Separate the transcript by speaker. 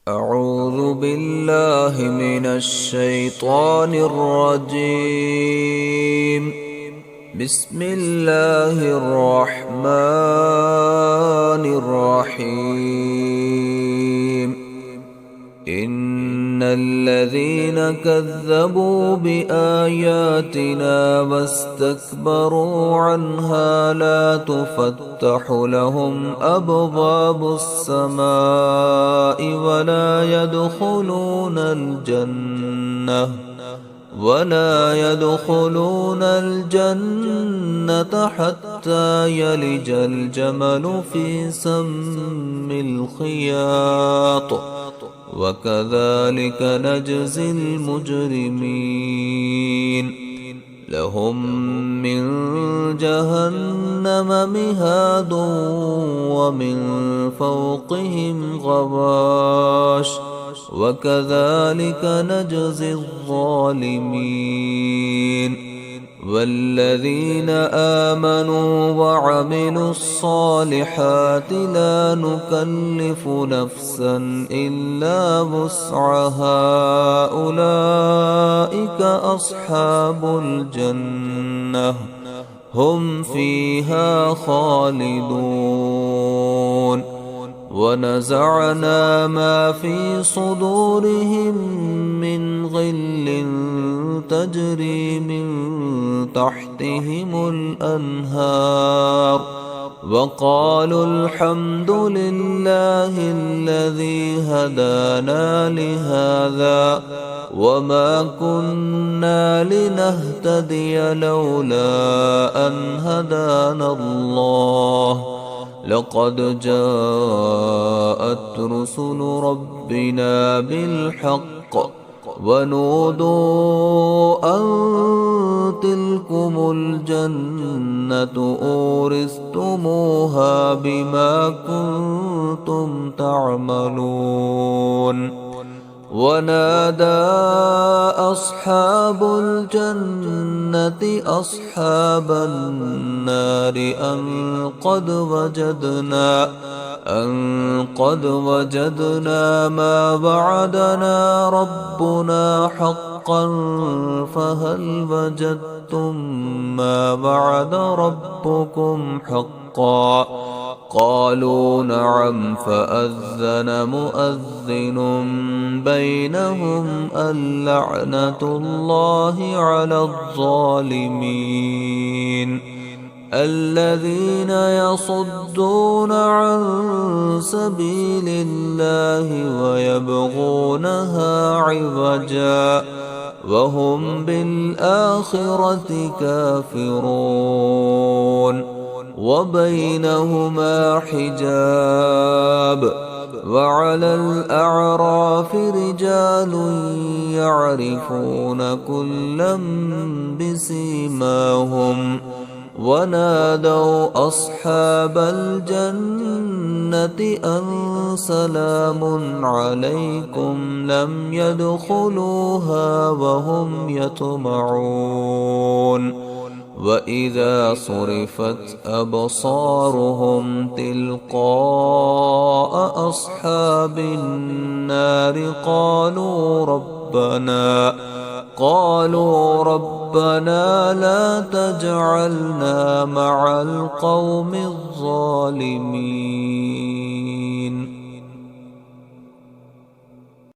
Speaker 1: أعوذ بالله من الشيطان الرجيم. بسم الله الرحمن الرحيم. إن الذين كذبوا بآياتنا واستكبروا عنها لا تفتح لهم أبواب السماء ولا يدخلون الجنة حتى يلج الجمل في سم الخياط، وكذلك نجزي المجرمين. لهم من جهنم مهاد ومن فوقهم غواش، وكذلك نجزي الظالمين. والذين آمنوا وعملوا الصالحات لا نكلف نفسا إلا وسعها أولئك أصحاب الجنة هم فيها خالدون. ونزعنا ما في صدورهم من غل تجري من تحتهم الأنهار، وقالوا الحمد لله الذي هدانا لهذا وما كنا لنهتدي لولا أن هدانا الله، لقد جاءت رسل ربنا بالحق ونودوا أن تلكم الجنة أورثتموها بما كنتم تعملون. ونادى أصحاب الجنة أصحاب النار أن قد وجدنا ما وعدنا ربنا حقا فهل وجدتم ما وعد ربكم حقا؟ قالوا نعم. فأذن مؤذن بينهم اللعنة الله على الظالمين. الذين يصدون عن سبيل الله ويبغونها عوجا وهم بالآخرة كافرون، وبينهما حجاب. وعلى الأعراف رجال يعرفون كلا بسيماهم ونادوا أصحاب الجنة أن سلام عليكم لم يدخلوها وهم يطمعون. وإذا صرفت أبصارهم تلقاء أصحاب النار قالوا ربنا لا تجعلنا مع القوم الظالمين.